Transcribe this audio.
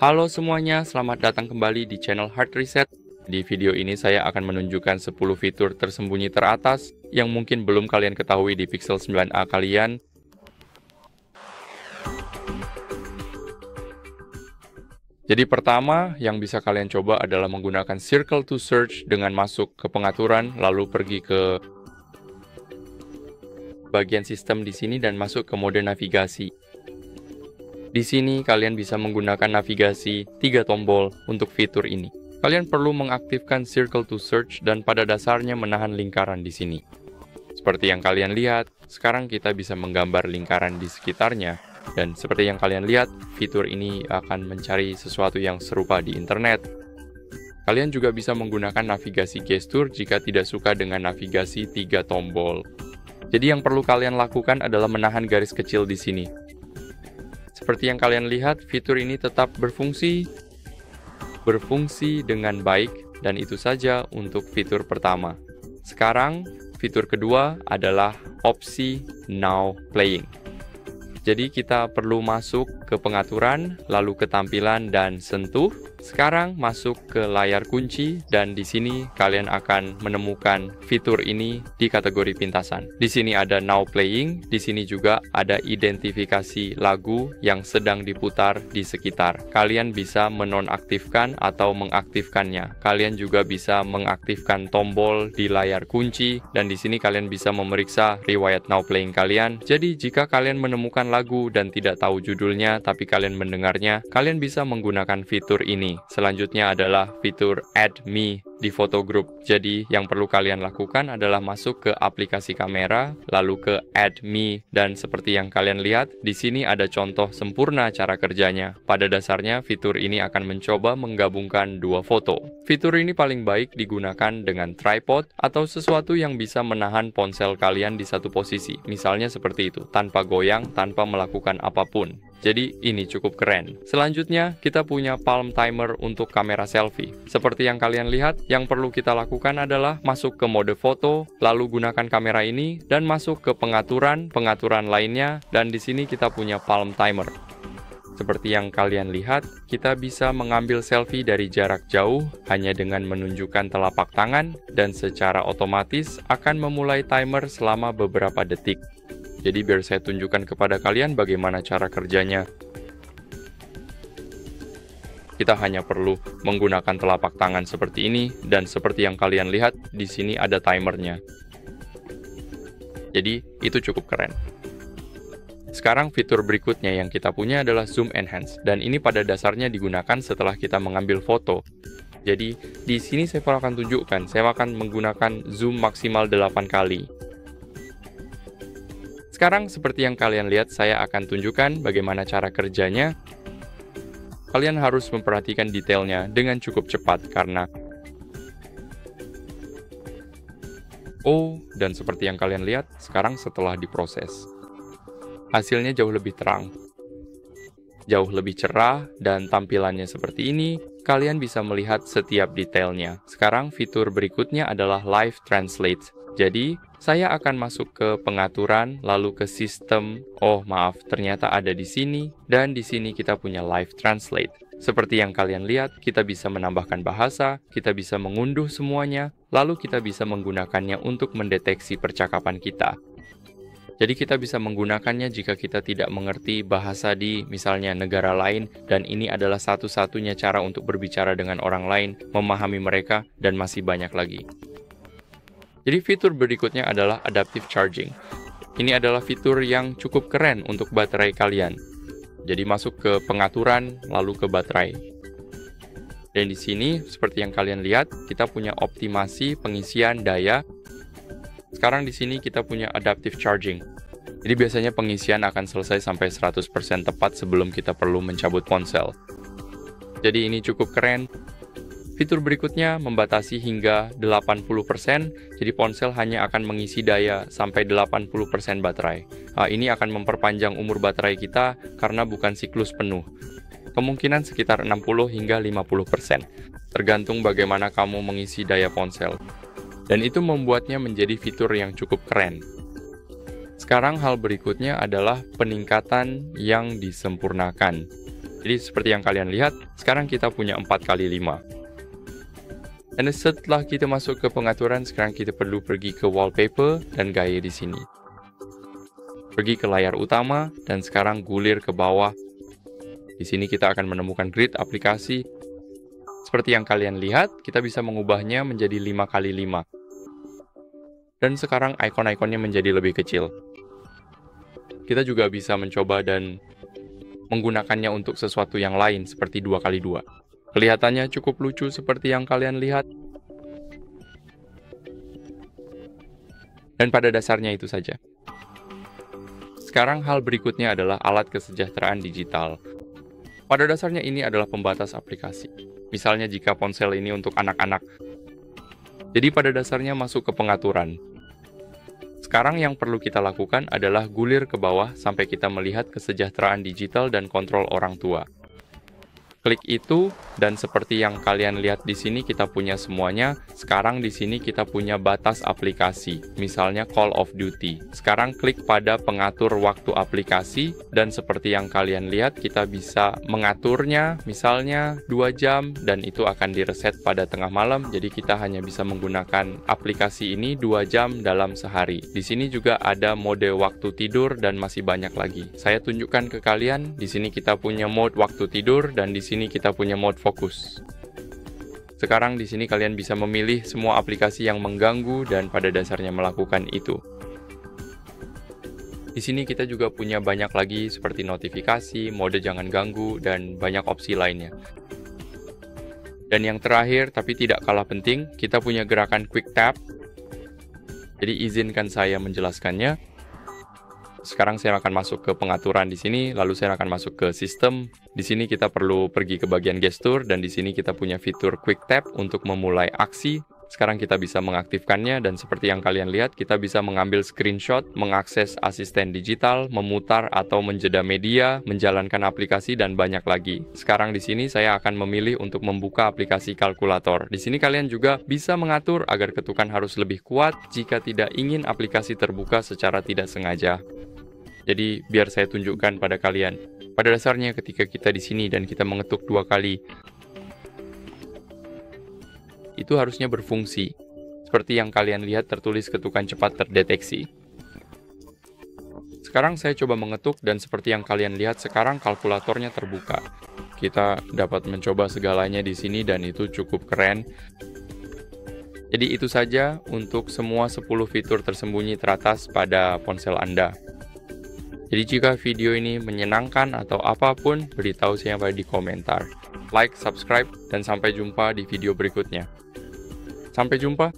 Halo semuanya, selamat datang kembali di channel Hard Reset. Di video ini saya akan menunjukkan 10 fitur tersembunyi teratas yang mungkin belum kalian ketahui di Pixel 9a kalian. Jadi pertama yang bisa kalian coba adalah menggunakan Circle to Search dengan masuk ke pengaturan, lalu pergi ke bagian sistem di sini dan masuk ke mode navigasi. Di sini kalian bisa menggunakan navigasi 3 tombol untuk fitur ini. Kalian perlu mengaktifkan Circle to Search dan pada dasarnya menahan lingkaran di sini. Seperti yang kalian lihat, sekarang kita bisa menggambar lingkaran di sekitarnya. Dan seperti yang kalian lihat, fitur ini akan mencari sesuatu yang serupa di internet. Kalian juga bisa menggunakan navigasi gestur jika tidak suka dengan navigasi 3 tombol. Jadi yang perlu kalian lakukan adalah menahan garis kecil di sini. Seperti yang kalian lihat, fitur ini tetap berfungsi dengan baik, dan itu saja untuk fitur pertama. Sekarang, fitur kedua adalah opsi Now Playing. Jadi kita perlu masuk ke pengaturan, lalu ke tampilan dan sentuh. Sekarang masuk ke layar kunci dan di sini kalian akan menemukan fitur ini di kategori pintasan. Di sini ada Now Playing, di sini juga ada identifikasi lagu yang sedang diputar di sekitar. Kalian bisa menonaktifkan atau mengaktifkannya. Kalian juga bisa mengaktifkan tombol di layar kunci dan di sini kalian bisa memeriksa riwayat Now Playing kalian. Jadi jika kalian menemukan lagu dan tidak tahu judulnya tapi kalian mendengarnya, kalian bisa menggunakan fitur ini. Selanjutnya adalah fitur Add Me di foto group. Jadi yang perlu kalian lakukan adalah masuk ke aplikasi kamera, lalu ke Add Me, dan seperti yang kalian lihat, di sini ada contoh sempurna cara kerjanya. Pada dasarnya, fitur ini akan mencoba menggabungkan dua foto. Fitur ini paling baik digunakan dengan tripod atau sesuatu yang bisa menahan ponsel kalian di satu posisi. Misalnya seperti itu, tanpa goyang, tanpa melakukan apapun. Jadi ini cukup keren. Selanjutnya, kita punya palm timer untuk kamera selfie. Seperti yang kalian lihat, yang perlu kita lakukan adalah masuk ke mode foto, lalu gunakan kamera ini, dan masuk ke pengaturan lainnya, dan di sini kita punya palm timer. Seperti yang kalian lihat, kita bisa mengambil selfie dari jarak jauh hanya dengan menunjukkan telapak tangan, dan secara otomatis akan memulai timer selama beberapa detik. Jadi biar saya tunjukkan kepada kalian bagaimana cara kerjanya. Kita hanya perlu menggunakan telapak tangan seperti ini, dan seperti yang kalian lihat, di sini ada timernya. Jadi, itu cukup keren. Sekarang fitur berikutnya yang kita punya adalah Zoom Enhance, dan ini pada dasarnya digunakan setelah kita mengambil foto. Jadi, di sini saya akan tunjukkan, saya akan menggunakan zoom maksimal 8 kali. Sekarang seperti yang kalian lihat, saya akan tunjukkan bagaimana cara kerjanya. Kalian harus memperhatikan detailnya dengan cukup cepat karena dan seperti yang kalian lihat, sekarang setelah diproses, hasilnya jauh lebih terang, jauh lebih cerah, dan tampilannya seperti ini. Kalian bisa melihat setiap detailnya. Sekarang fitur berikutnya adalah Live Translate. Jadi, saya akan masuk ke pengaturan, lalu ke sistem. Ternyata ada di sini, dan di sini kita punya Live Translate. Seperti yang kalian lihat, kita bisa menambahkan bahasa, kita bisa mengunduh semuanya, lalu kita bisa menggunakannya untuk mendeteksi percakapan kita. Jadi kita bisa menggunakannya jika kita tidak mengerti bahasa di misalnya negara lain, dan ini adalah satu-satunya cara untuk berbicara dengan orang lain, memahami mereka, dan masih banyak lagi. Jadi fitur berikutnya adalah Adaptive Charging. Ini adalah fitur yang cukup keren untuk baterai kalian. Jadi masuk ke pengaturan, lalu ke baterai. Dan di sini, seperti yang kalian lihat, kita punya optimasi pengisian daya. Sekarang di sini kita punya Adaptive Charging. Jadi biasanya pengisian akan selesai sampai 100% tepat sebelum kita perlu mencabut ponsel. Jadi ini cukup keren. Fitur berikutnya membatasi hingga 80%, jadi ponsel hanya akan mengisi daya sampai 80% baterai. Ini akan memperpanjang umur baterai kita karena bukan siklus penuh. Kemungkinan sekitar 60 hingga 50%, tergantung bagaimana kamu mengisi daya ponsel. Dan itu membuatnya menjadi fitur yang cukup keren. Sekarang hal berikutnya adalah peningkatan yang disempurnakan. Jadi seperti yang kalian lihat, sekarang kita punya 4 kali 5. Dan setelah kita masuk ke pengaturan, sekarang kita perlu pergi ke wallpaper dan gaya di sini. Pergi ke layar utama dan sekarang gulir ke bawah. Di sini kita akan menemukan grid aplikasi. Seperti yang kalian lihat, kita bisa mengubahnya menjadi 5 kali 5. Dan sekarang ikon-ikonnya menjadi lebih kecil. Kita juga bisa mencoba dan menggunakannya untuk sesuatu yang lain seperti 2 kali 2. Kelihatannya cukup lucu seperti yang kalian lihat. Dan pada dasarnya itu saja. Sekarang hal berikutnya adalah alat kesejahteraan digital. Pada dasarnya ini adalah pembatas aplikasi. Misalnya jika ponsel ini untuk anak-anak. Jadi pada dasarnya masuk ke pengaturan. Sekarang yang perlu kita lakukan adalah gulir ke bawah sampai kita melihat kesejahteraan digital dan kontrol orang tua. Klik itu, dan seperti yang kalian lihat di sini kita punya semuanya. Sekarang di sini kita punya batas aplikasi, misalnya Call of Duty. Sekarang klik pada pengatur waktu aplikasi, dan seperti yang kalian lihat kita bisa mengaturnya, misalnya 2 jam, dan itu akan direset pada tengah malam. Jadi kita hanya bisa menggunakan aplikasi ini 2 jam dalam sehari. Di sini juga ada mode waktu tidur dan masih banyak lagi. Saya tunjukkan ke kalian. Di sini kita punya mode waktu tidur dan di sini kita punya mode fokus. Sekarang di sini kalian bisa memilih semua aplikasi yang mengganggu dan pada dasarnya melakukan itu. Di sini kita juga punya banyak lagi seperti notifikasi, mode jangan ganggu, dan banyak opsi lainnya. Dan yang terakhir tapi tidak kalah penting, kita punya gerakan quick tap. Jadi izinkan saya menjelaskannya. Sekarang saya akan masuk ke pengaturan di sini, lalu saya akan masuk ke sistem. Di sini kita perlu pergi ke bagian gestur, dan di sini kita punya fitur Quick Tap untuk memulai aksi. Sekarang kita bisa mengaktifkannya, dan seperti yang kalian lihat, kita bisa mengambil screenshot, mengakses asisten digital, memutar atau menjeda media, menjalankan aplikasi, dan banyak lagi. Sekarang di sini saya akan memilih untuk membuka aplikasi kalkulator. Di sini kalian juga bisa mengatur agar ketukan harus lebih kuat jika tidak ingin aplikasi terbuka secara tidak sengaja. Jadi, biar saya tunjukkan pada kalian. Pada dasarnya ketika kita di sini dan kita mengetuk 2 kali, itu harusnya berfungsi. Seperti yang kalian lihat tertulis ketukan cepat terdeteksi. Sekarang saya coba mengetuk dan seperti yang kalian lihat sekarang kalkulatornya terbuka. Kita dapat mencoba segalanya di sini dan itu cukup keren. Jadi itu saja untuk semua 10 fitur tersembunyi teratas pada ponsel Anda. Jadi jika video ini menyenangkan atau apapun, beritahu saya di komentar. Like, subscribe, dan sampai jumpa di video berikutnya. Sampai jumpa.